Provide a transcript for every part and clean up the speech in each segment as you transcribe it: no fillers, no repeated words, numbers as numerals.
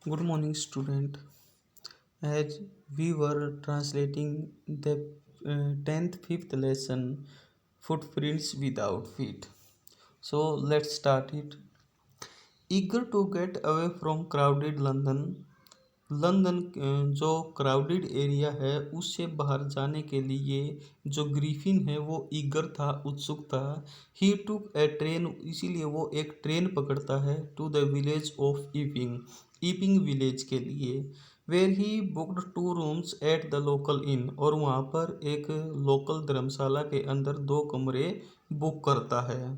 Good morning, student. As we were translating the 10th fifth lesson, Footprints Without Feet. So let's start it. Eager to get away from crowded London, London जो crowded area है उससे बाहर जाने के लिए जो griffin है वो ईगर था, उत्सुक था। ही टुक ए ट्रेन, इसीलिए वो एक ट्रेन पकड़ता है to the village of Iping, Iping village के लिए। Where he booked 2 rooms at the local inn, और वहाँ पर एक लोकल धर्मशाला के अंदर 2 कमरे बुक करता है।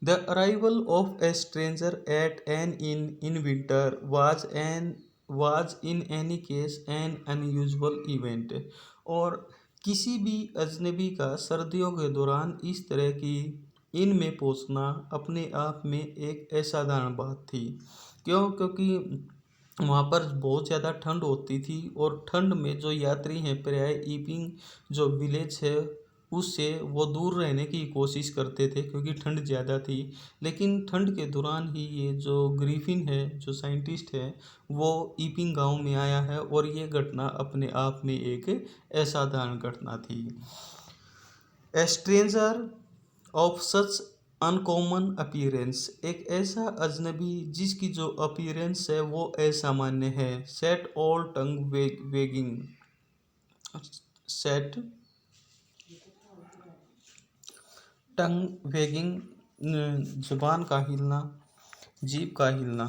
The arrival of a stranger at an inn in winter was in any case an unusual event। और किसी भी अजनबी का सर्दियों के दौरान इस तरह की इन में पहुंचना अपने आप में एक असाधारण बात थी। क्योंकि वहाँ पर बहुत ज़्यादा ठंड होती थी, और ठंड में जो यात्री हैं प्राय ईपिंग जो विलेज है उससे वो दूर रहने की कोशिश करते थे क्योंकि ठंड ज़्यादा थी। लेकिन ठंड के दौरान ही ये जो ग्रीफिन है, जो साइंटिस्ट है, वो ईपिंग गांव में आया है, और ये घटना अपने आप में एक असाधारण घटना थी। ए stranger of such uncommon appearance, एक ऐसा अजनबी जिसकी जो अपीयरेंस है वो असामान्य है। सेट ऑल टंग वेगिंग, सेट टंग वेगिंग, जुबान का हिलना, जीभ का हिलना।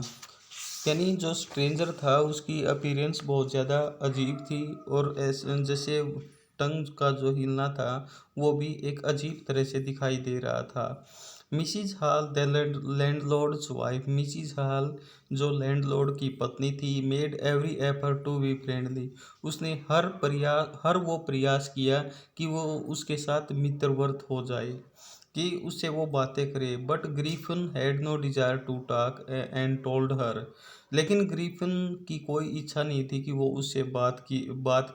यानी जो स्ट्रेंजर था उसकी अपीयरेंस बहुत ज़्यादा अजीब थी, और ऐसे जैसे टंग का जो हिलना था वो भी एक अजीब तरह से दिखाई दे रहा था। Mrs Hall the landlord's wife, Mrs Hall जो लैंडलॉर्ड की पत्नी थी, made every effort to be friendly, उसने हर वो प्रयास किया कि वो उसके साथ मित्रवत हो जाए, कि उससे वो बातें करे। But Griffin had no desire to talk and told her, लेकिन ग्रीफन की कोई इच्छा नहीं थी कि वो उससे बात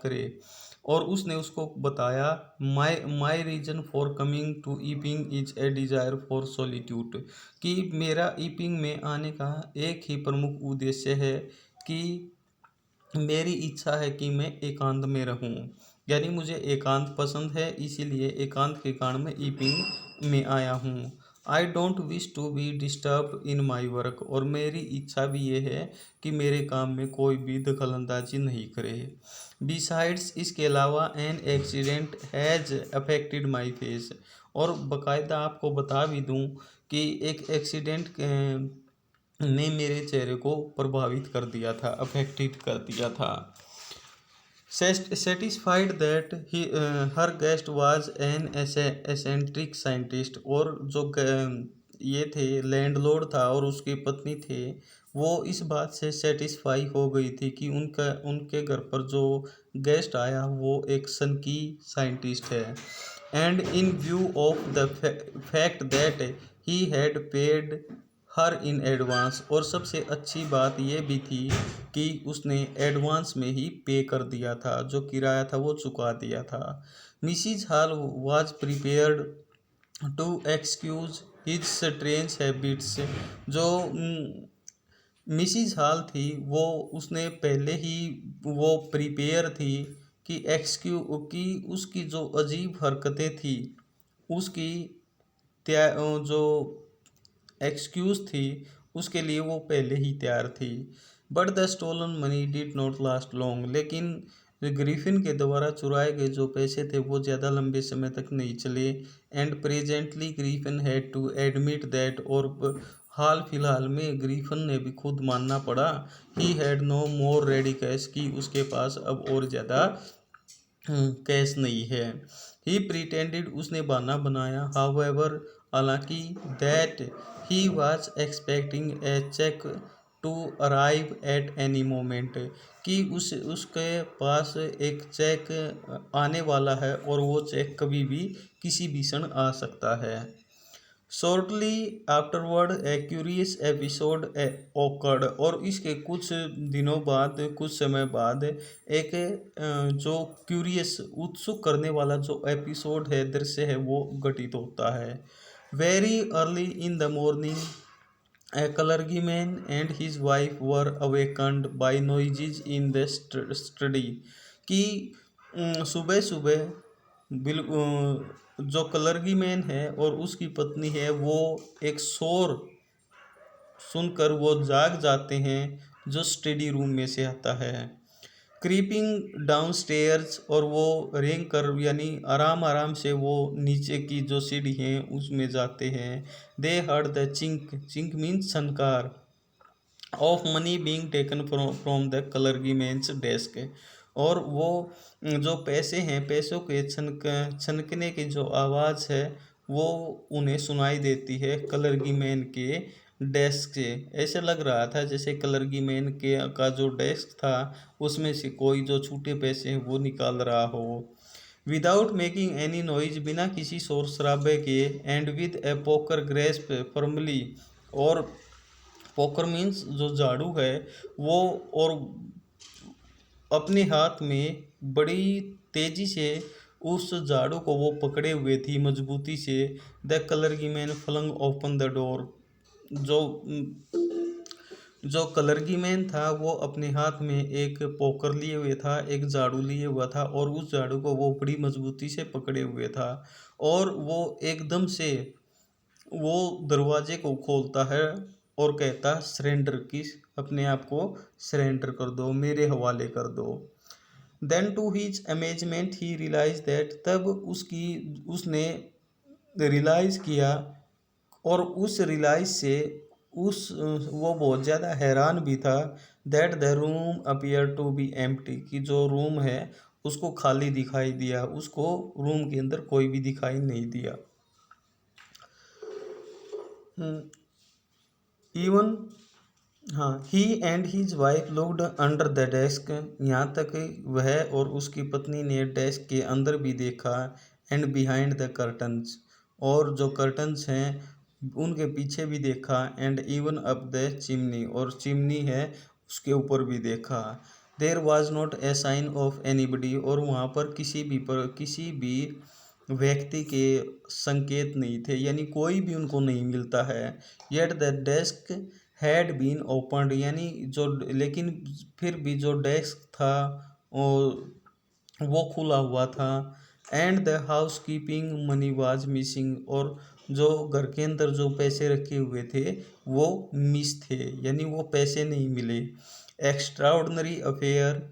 करे, और उसने उसको बताया my reason for coming to Iping is a desire for solitude, कि मेरा ईपिंग में आने का एक ही प्रमुख उद्देश्य है कि मेरी इच्छा है कि मैं एकांत में रहूं। यानी मुझे एकांत पसंद है, इसीलिए एकांत के कारण मैं ईपिंग में आया हूँ। I don't wish to be disturb in my work, और मेरी इच्छा भी ये है कि मेरे काम में कोई भी दखलंदाजी नहीं करे। बिसाइड्स, इसके अलावा an accident has affected my face, और बाकायदा आपको बता भी दूँ कि एक एक्सीडेंट ने मेरे चेहरे को प्रभावित कर दिया था, अफेक्टेड कर दिया था। Satisfied that he her guest was an eccentric scientist, और जो ये थे लैंडलॉर्ड था और उसकी पत्नी थे, वो इस बात से सेटिस्फाई हो गई थी कि उनके घर पर जो गेस्ट आया वो एक सनकी साइंटिस्ट है। And in view of the fact that he had paid her in advance, और सबसे अच्छी बात यह भी थी कि उसने एडवांस में ही पे कर दिया था, जो किराया था वो चुका दिया था। Mrs Hall was prepared to excuse his strange habits, जो मिसिज हॉल थी वो उसने पहले ही वो प्रिपेयर थी कि उसकी जो अजीब हरकतें थी उसकी जो एक्सक्यूज थी उसके लिए वो पहले ही तैयार थी। But the stolen money did not last long, लेकिन ग्रिफिन के द्वारा चुराए गए जो पैसे थे वो ज़्यादा लंबे समय तक नहीं चले। And presently Griffin had to admit that, और हाल फिलहाल में ग्रिफिन ने भी खुद मानना पड़ा, he had no more ready cash, की उसके पास अब और ज़्यादा कैश नहीं है। ही प्रिटेंडेड, उसने बहाना बनाया, हाउएवर, हालांकि, that he was expecting a cheque to arrive at any moment, कि उसके पास एक चेक आने वाला है और वो चेक कभी भी किसी भी क्षण आ सकता है। शॉर्टली आफ्टरवर्ड ए क्यूरियस एपिसोड ओकर्ड, और इसके कुछ दिनों बाद, कुछ समय बाद, एक जो क्यूरियस, उत्सुक करने वाला जो एपिसोड है, दृश्य है, वो घटित होता है। Very early in the morning A clergyman and his wife were awakened by noises in the study कि सुबह सुबह जो क्लर्गीमैन है और उसकी पत्नी है वो एक शोर सुनकर वो जाग जाते हैं जो स्टडी रूम में से आता है। क्रीपिंग डाउन स्टेयर्स और वो रेंग कर यानी आराम आराम से वो नीचे की जो सीढ़ी हैं उसमें जाते हैं। They heard the chink, chink means छनकार, of money being taken from the clergyman's desk, और वो जो पैसे हैं पैसों के छनकने की जो आवाज़ है वो उन्हें सुनाई देती है क्लर्गीमैन के डेस्क से। ऐसे लग रहा था जैसे क्लर्गीमैन के का जो डेस्क था उसमें से कोई जो छूटे पैसे हैं वो निकाल रहा हो। विदाउट मेकिंग एनी नॉइज, बिना किसी शोर शराबे के, and with A poker grasp firmly, और पोकर मीन्स जो झाड़ू है वो, और अपने हाथ में बड़ी तेजी से उस झाड़ू को वो पकड़े हुए थी मजबूती से। The clergyman flung open the door, जो जो क्लर्गीमैन था वो अपने हाथ में एक पोकर लिए हुए था, एक झाड़ू लिए हुआ था, और उस झाड़ू को वो बड़ी मजबूती से पकड़े हुए था, और वो एकदम से वो दरवाजे को खोलता है और कहता सरेंडर, की अपने आप को सरेंडर कर दो, मेरे हवाले कर दो। Then to his amazement he realise that, तब उसने रियलाइज़ किया, और उस रियलाइज से वो बहुत ज़्यादा हैरान भी था। That the room appear to be empty, कि जो रूम है उसको खाली दिखाई दिया, उसको रूम के अंदर कोई भी दिखाई नहीं दिया। इवन हाँ, he and his wife looked under the desk, यहाँ तक वह और उसकी पत्नी ने डेस्क के अंदर भी देखा। एंड बिहाइंड द कर्टन्स, और जो कर्टन्स हैं उनके पीछे भी देखा। And even up the chimney, और चिमनी है उसके ऊपर भी देखा। There was not a sign of anybody, और वहाँ पर किसी भी व्यक्ति के संकेत नहीं थे, यानी कोई भी उनको नहीं मिलता है। Yet the desk had been opened, यानी जो, लेकिन फिर भी जो डेस्क था वो खुला हुआ था। And the house keeping money was missing, और जो घर के अंदर जो पैसे रखे हुए थे वो मिस थे, यानी वो पैसे नहीं मिले। एक्स्ट्रा ऑर्डनरी अफेयर,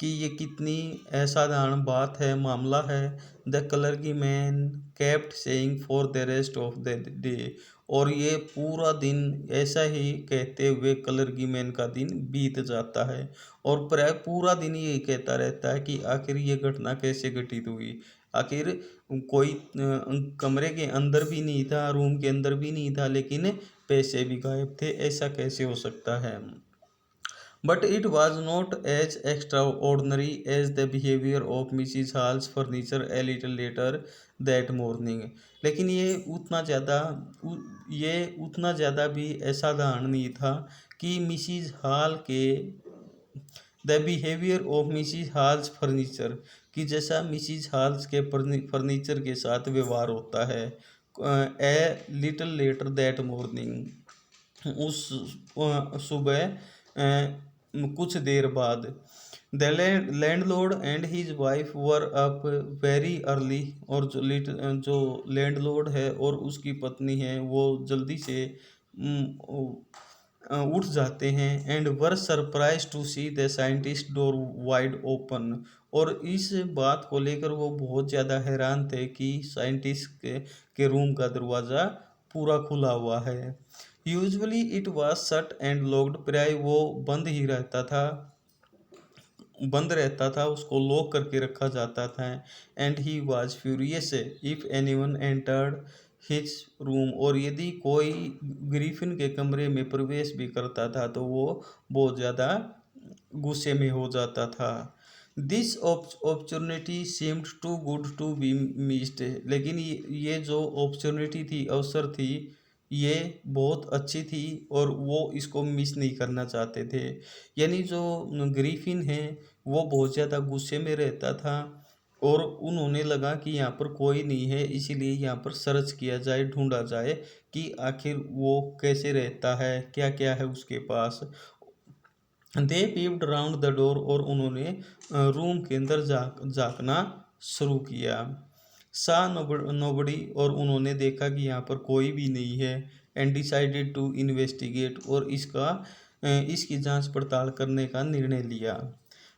कि ये कितनी असाधारण बात है, मामला है। The clergy man kept saying for the rest of the day, और ये पूरा दिन ऐसा ही कहते हुए क्लर्गी मैन का दिन बीत जाता है, और प्राय पूरा दिन ये कहता रहता है कि आखिर ये घटना कैसे घटित हुई। आखिर कोई कमरे के अंदर भी नहीं था, रूम के अंदर भी नहीं था, लेकिन पैसे भी गायब थे, ऐसा कैसे हो सकता है। But it was not as extraordinary as the behavior of Mrs. Hall's furniture a little later that morning. लेकिन ये उतना ज़्यादा भी असाधारण नहीं था कि मिसिज हॉल के the behaviour of Mrs halls furniture, कि जैसा मिसिज हॉल्स के फर्नीचर के साथ व्यवहार होता है। A little letter that morning, उस सुबह कुछ देर बाद। The landlord and his wife were up very early, और जो लैंडलॉर्ड है और उसकी पत्नी है वो जल्दी से उठ जाते हैं। And were surprise to see the scientist door wide open, और इस बात को लेकर वो बहुत ज़्यादा हैरान थे कि साइंटिस्ट के रूम का दरवाज़ा पूरा खुला हुआ है। Usually it was shut and locked, प्राय वो बंद रहता था, उसको लॉक करके रखा जाता था। And he was furious if anyone entered his room, और यदि कोई ग्रीफिन के कमरे में प्रवेश भी करता था तो वो बहुत ज़्यादा गुस्से में हो जाता था। This opportunity seemed too good to be missed, लेकिन ये जो अपॉर्चुनिटी थी, अवसर थी, ये बहुत अच्छी थी और वो इसको मिस नहीं करना चाहते थे। यानी जो ग्रीफिन है वो बहुत ज़्यादा गुस्से में रहता था, और उन्होंने लगा कि यहाँ पर कोई नहीं है, इसीलिए यहाँ पर सर्च किया जाए, ढूंढा जाए कि आखिर वो कैसे रहता है, क्या क्या है उसके पास। दे पीव्ड राउंड द डोर, और उन्होंने रूम के अंदर झांकना शुरू किया। सा नोबडी, और उन्होंने देखा कि यहाँ पर कोई भी नहीं है। एंड डिसाइडेड टू इन्वेस्टिगेट, और इसकी जांच पड़ताल करने का निर्णय लिया।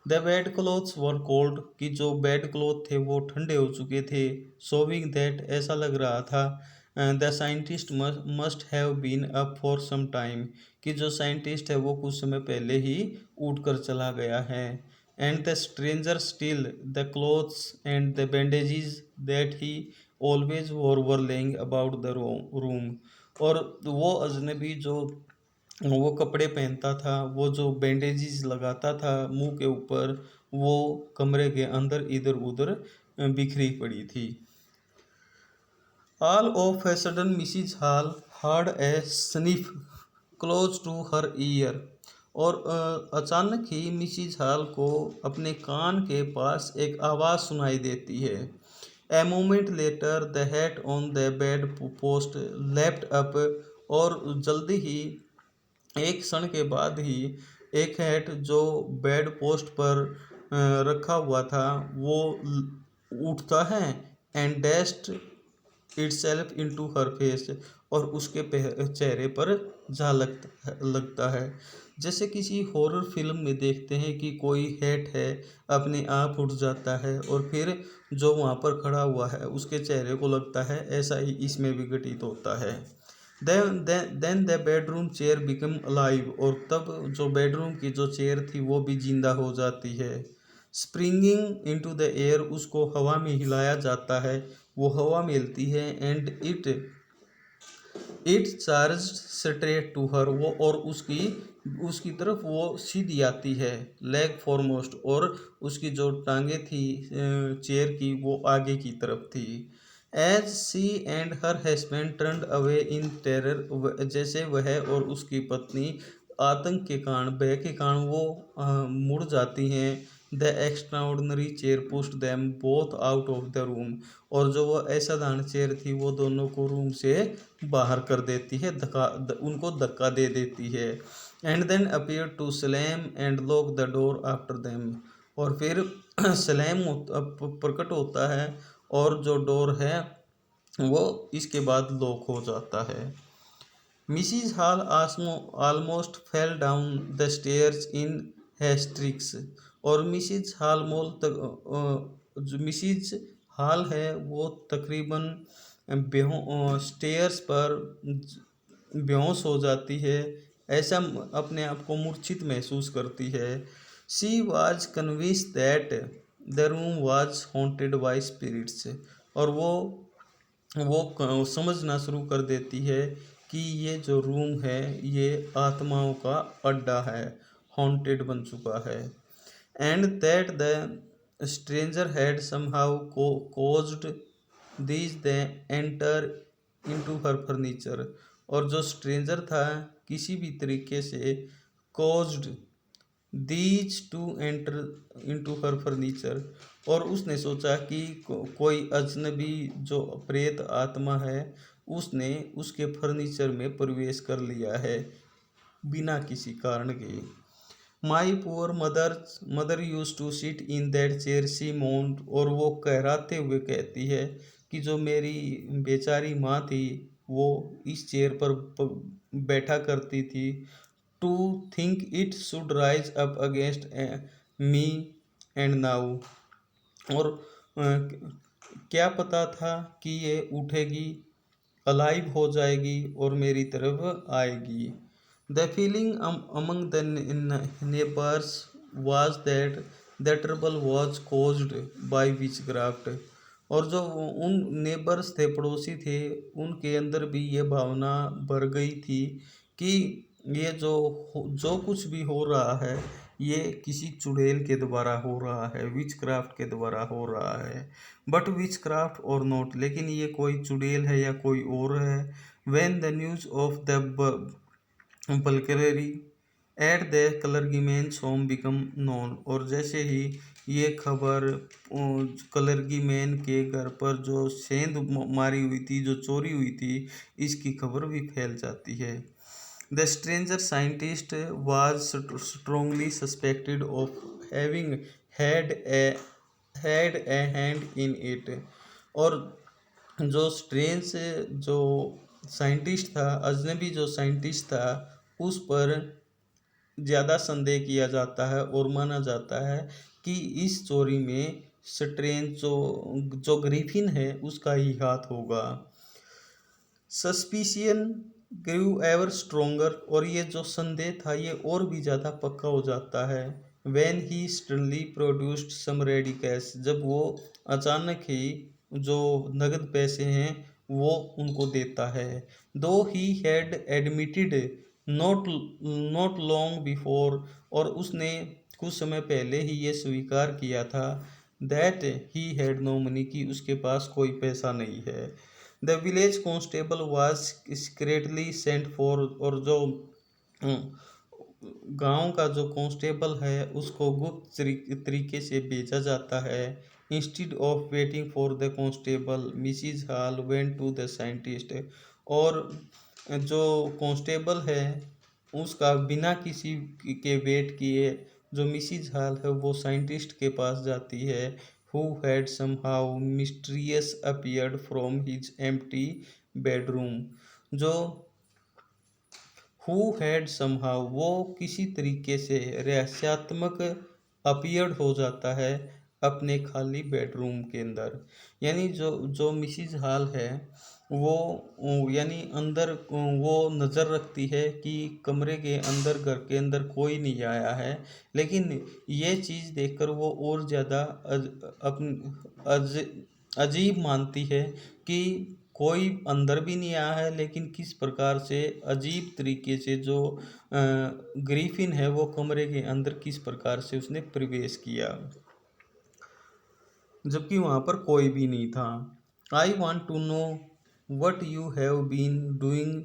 The bed clothes were cold, कि जो बेड क्लोथ थे वो ठंडे हो चुके थे। शोविंग दैट, ऐसा लग रहा था the scientist must have been up for some time, कि जो साइंटिस्ट है वो कुछ समय पहले ही उठकर चला गया है। And the stranger still the clothes and the bandages that he always were laying about the room, और वो अजनबी जो वो कपड़े पहनता था, वो जो बैंडेजेस लगाता था मुंह के ऊपर, वो कमरे के अंदर इधर उधर बिखरी पड़ी थी। All of a sudden Mrs Hall heard a sniff close to her ear, और अचानक ही मिसिज हॉल को अपने कान के पास एक आवाज़ सुनाई देती है। A moment later the hat on the bed post left up, और जल्दी ही एक क्षण के बाद ही एक हैट जो बेड पोस्ट पर रखा हुआ था वो उठता है, and dashed itself into her face, और उसके चेहरे पर जा लगता है। जैसे किसी हॉरर फिल्म में देखते हैं कि कोई हैट है अपने आप उठ जाता है और फिर जो वहाँ पर खड़ा हुआ है उसके चेहरे को लगता है, ऐसा ही इसमें भी घटित होता है। Then the bedroom chair become alive, और तब जो बेडरूम की जो चेयर थी वो भी जिंदा हो जाती है। स्प्रिंगिंग इनटू द एयर, उसको हवा में हिलाया जाता है, वो हवा मिलती है। And it charge straight to her, वो और उसकी उसकी तरफ वो सीधी आती है, लेग फॉरमोस्ट, और उसकी जो टांगे थी चेयर की वो आगे की तरफ थी। As she and her husband turned away in terror, जैसे वह और उसकी पत्नी आतंक के कारण, भय के कारण वो मुड़ जाती हैं। The extraordinary chair pushed them both out of the room, और जो वो असाधारण चेयर थी वो दोनों को रूम से बाहर कर देती है, उनको धक्का दे देती है। And then appear to slam and lock the door after them, और फिर स्लैम प्रकट होता है और जो डोर है वो इसके बाद लॉक हो जाता है। Mrs Hall almost fell down the stairs in hysterics, और मिसिज हॉल जो मिसिज हॉल है वो तकरीबन स्टेयर्स पर बेहोश हो जाती है, ऐसा अपने आप को मूर्छित महसूस करती है। She was convinced that the room was haunted by spirits, और वो समझना शुरू कर देती है कि ये जो रूम है ये आत्माओं का अड्डा है, हॉन्टेड बन चुका है। And that the stranger had somehow caused these the enter into her furniture, और जो स्ट्रेंजर था किसी भी तरीके से caused these two enter into her furniture, और उसने सोचा कि कोई अजनबी जो प्रेत आत्मा है उसने उसके फर्नीचर में प्रवेश कर लिया है बिना किसी कारण के। My poor mother used to sit in that chair she moaned, और वो कहराते हुए कहती है कि जो मेरी बेचारी माँ थी वो इस चेयर पर बैठा करती थी। To think it should rise up against me and now, और क्या पता था कि ये उठेगी, अलाइव हो जाएगी और मेरी तरफ आएगी। The feeling among the neighbours was that the trouble was caused by witchcraft, और जो उन नेबर्स थे, पड़ोसी थे, उनके अंदर भी ये भावना भर गई थी कि ये जो कुछ भी हो रहा है ये किसी चुड़ैल के द्वारा हो रहा है, विच क्राफ्ट के द्वारा हो रहा है। बट विच क्राफ्ट और नॉट, लेकिन ये कोई चुड़ैल है या कोई और है। When the news of the burglary at the clergyman's home become known, और जैसे ही ये खबर क्लर्गीमैन के घर पर जो सेंध मारी हुई थी, जो चोरी हुई थी, इसकी खबर भी फैल जाती है। The stranger scientist was strongly suspected of having had a had a hand in it, और जो स्ट्रेंज जो साइंटिस्ट था, अजनबी जो साइंटिस्ट था, उस पर ज़्यादा संदेह किया जाता है और माना जाता है कि इस चोरी में स्ट्रेंज जो ग्रिफिन है उसका ही हाथ होगा। सस्पिशियन ग्रू एवर स्ट्रोंगर, और ये जो संदेह था ये और भी ज़्यादा पक्का हो जाता है। When he suddenly produced some ready cash, जब वो अचानक ही जो नगद पैसे हैं वो उनको देता है। दो he had admitted not not long before, और उसने कुछ समय पहले ही ये स्वीकार किया था that he had no money, कि उसके पास कोई पैसा नहीं है। The village constable was secretly sent for, और जो गांव का जो कांस्टेबल है उसको गुप्त तरीके से भेजा जाता है। Instead of waiting for the constable, Mrs Hall went to the scientist, और जो कांस्टेबल है उसका बिना किसी के वेट किए जो मिसिज हॉल है वो साइंटिस्ट के पास जाती है, who had somehow mysterious appeared from his empty bedroom। जो हु हैड समहाउ, वो किसी तरीके से रहस्यात्मक अपीयर्ड हो जाता है अपने खाली बेडरूम के अंदर। यानी जो जो मिसिज हॉल है वो यानी अंदर वो नज़र रखती है कि कमरे के अंदर, घर के अंदर कोई नहीं आया है, लेकिन ये चीज़ देखकर वो और ज़्यादा अजीब मानती है कि कोई अंदर भी नहीं आया है, लेकिन किस प्रकार से अजीब तरीके से जो ग्रीफिन है वो कमरे के अंदर किस प्रकार से उसने प्रवेश किया, जबकि वहाँ पर कोई भी नहीं था। I want to know what you have been doing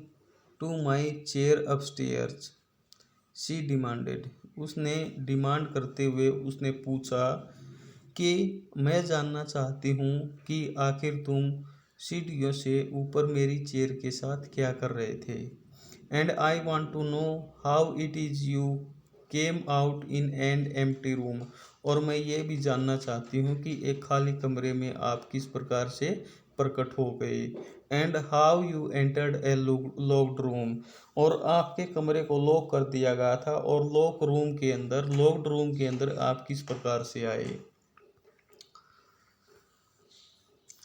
to my chair upstairs, she demanded. उसने डिमांड करते हुए उसने पूछा कि मैं जानना चाहती हूँ कि आखिर तुम सीढ़ियों से ऊपर मेरी चेयर के साथ क्या कर रहे थे। And I want to know how it is you came out in and empty room, और मैं ये भी जानना चाहती हूँ कि एक खाली कमरे में आप किस प्रकार से प्रकट हो गए। And how you entered A locked room, और आपके कमरे को लॉक कर दिया गया था और लॉक्ड रूम के अंदर आप किस प्रकार से आए।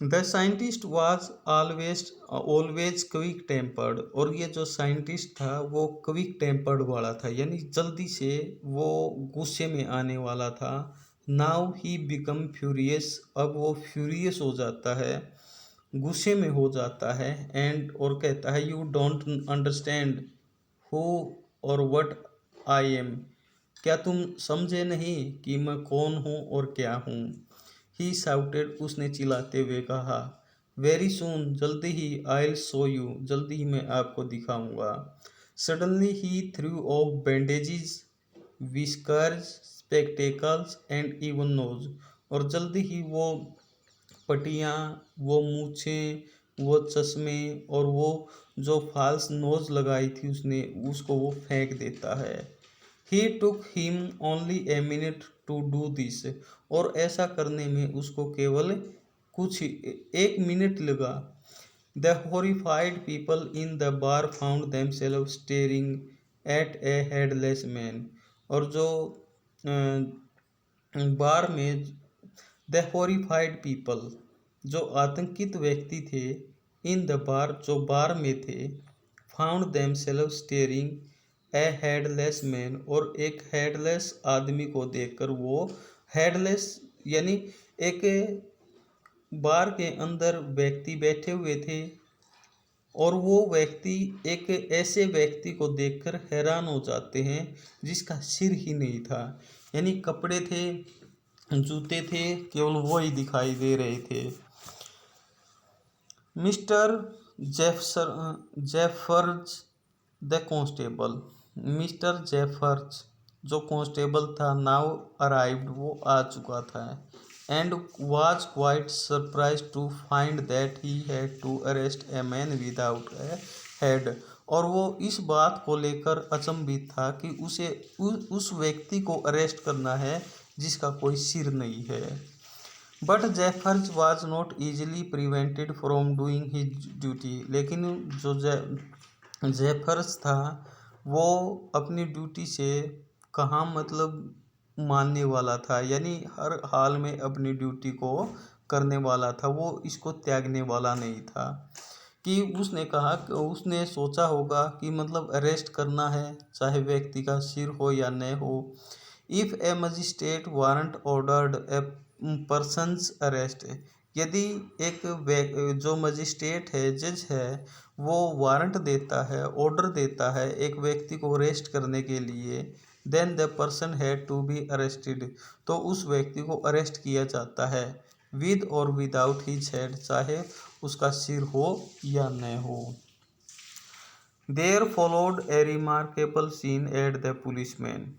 The scientist was always quick tempered, और ये जो साइंटिस्ट था वो क्विक टेम्पर्ड वाला था, यानी जल्दी से वो गुस्से में आने वाला था। नाउ ही बिकम फ्यूरियस, अब वो फ्यूरियस हो जाता है, गुस्से में हो जाता है। एंड और कहता है यू डोंट अंडरस्टैंड हु और व्हाट आई एम, क्या तुम समझे नहीं कि मैं कौन हूँ और क्या हूँ। ही शाउटेड, उसने चिल्लाते हुए कहा। वेरी सून, जल्दी ही, आइल शो यू, जल्दी ही मैं आपको दिखाऊंगा। Suddenly he threw off bandages, whiskers, spectacles and even nose, और जल्दी ही वो पट्टियाँ, वो मूछें, वो चश्मे और वो जो फॉल्स नोज लगाई थी उसने, उसको वो फेंक देता है। He took him only a minute to do this, और ऐसा करने में उसको केवल कुछ एक मिनट लगा। The horrified people in the bar found themselves staring at A headless man, और जो बार में द हॉरिफाइड पीपल, जो आतंकित व्यक्ति थे, इन द बार, जो बार में थे, फाउंड देमसेल्व स्टेरिंग ए हेडलेस मैन, और एक हेडलेस आदमी को देखकर वो हेडलेस यानी एक बार के अंदर व्यक्ति बैठे हुए थे, और वो व्यक्ति एक ऐसे व्यक्ति को देखकर हैरान हो जाते हैं जिसका सिर ही नहीं था, यानी कपड़े थे, जूते थे, केवल वो ही दिखाई दे रहे थे। Mr Jeffers the constable, Mr Jeffers जो कांस्टेबल था नाउ अराइव्ड, वो आ चुका था, and was quite surprised to find that he had to arrest a man without a head. और वो इस बात को लेकर अचंभित था कि उसे उस व्यक्ति को अरेस्ट करना है जिसका कोई सिर नहीं है। But Jeffers was not easily prevented from doing his duty. लेकिन जो जेफर्स था वो अपनी ड्यूटी से कहाँ मतलब मानने वाला था, यानी हर हाल में अपनी ड्यूटी को करने वाला था, वो इसको त्यागने वाला नहीं था। कि उसने कहा कि उसने सोचा होगा कि मतलब अरेस्ट करना है चाहे व्यक्ति का सिर हो या न हो। If A magistrate warrant ordered A persons arrest, यदि जो मजिस्ट्रेट है, जज है, वो वारंट देता है, ऑर्डर देता है एक व्यक्ति को अरेस्ट करने के लिए, then the person had to be arrested, तो उस व्यक्ति को अरेस्ट किया जाता है, विद और विदाउट हिज हेड, चाहे उसका सिर हो या न हो। There followed a remarkable scene at the policeman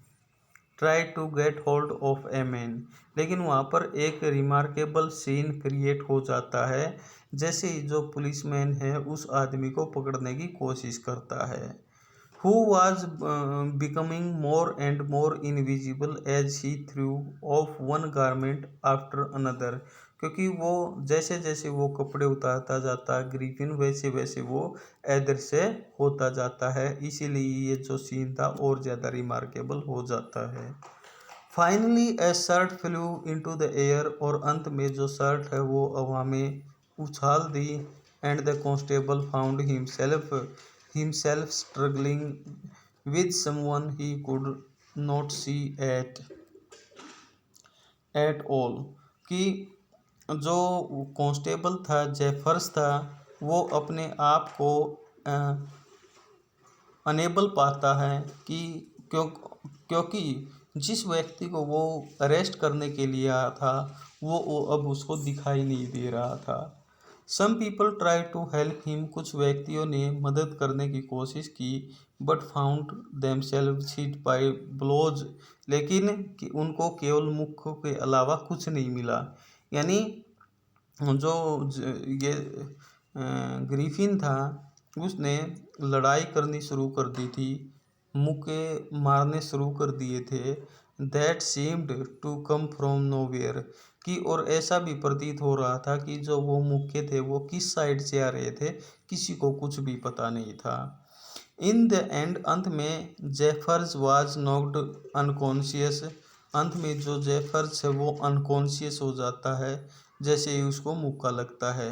try to get hold of a man. लेकिन वहाँ पर एक रिमार्केबल सीन क्रिएट हो जाता है जैसे ही जो पुलिसमैन है उस आदमी को पकड़ने की कोशिश करता है। Who was becoming more and more invisible as he threw off one garment after another, क्योंकि वो जैसे जैसे वो कपड़े उतारता जाता है ग्रीफिन, वैसे वैसे वो अदृश्य होता जाता है, इसीलिए ये जो सीन था और ज़्यादा रिमार्केबल हो जाता है। Finally A shirt flu into the air, और अंत में जो शर्ट है वो हवा में उछाल दी, and the constable found himself struggling with someone he could not see at all. कि जो कांस्टेबल था, जेफर्स था, वो अपने आप को अनेबल पाता है कि क्योंकि जिस व्यक्ति को वो अरेस्ट करने के लिए आया था वो अब उसको दिखाई नहीं दे रहा था। Some people try to help him, कुछ व्यक्तियों ने मदद करने की कोशिश की, but found themselves hit by blows, लेकिन कि उनको केवल मुक्कों के अलावा कुछ नहीं मिला। यानी जो ये ग्रीफिन था उसने लड़ाई करनी शुरू कर दी थी, मुक्के मारने शुरू कर दिए थे, that seemed to come from nowhere, कि और ऐसा भी प्रतीत हो रहा था कि जो वो मुक्के थे वो किस साइड से आ रहे थे किसी को कुछ भी पता नहीं था। इन द एंड, अंत में जेफर्स वाज नॉक्ड अनकॉन्शियस, अंत में जो जेफर्स है वो अनकॉन्शियस हो जाता है जैसे ही उसको मुक्का लगता है।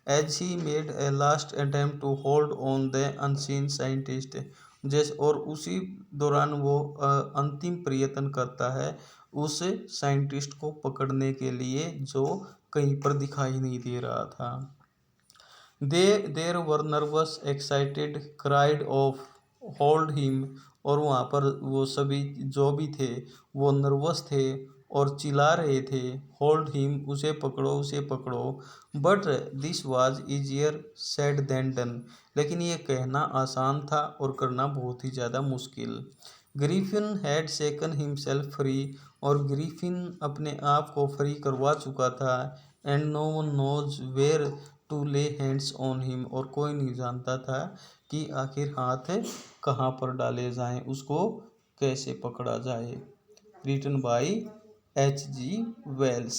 As he made a last attempt to hold on the unseen scientist, जैसे और उसी दौरान वो अंतिम प्रयत्न करता है उस साइंटिस्ट को पकड़ने के लिए जो कहीं पर दिखाई नहीं दे रहा था। There were nervous excited cried of hold him, और वहाँ पर वो सभी जो भी थे वो नर्वस थे और चिल्ला रहे थे, होल्ड हिम, उसे पकड़ो उसे पकड़ो। But this was easier said than done, लेकिन ये कहना आसान था और करना बहुत ही ज़्यादा मुश्किल। Griffin had shaken himself free, और ग्रीफिन अपने आप को फ्री करवा चुका था, and no one knows where to lay hands on him, और कोई नहीं जानता था कि आखिर हाथ कहाँ पर डाले जाएं, उसको कैसे पकड़ा जाए। Written by H.G. Wells।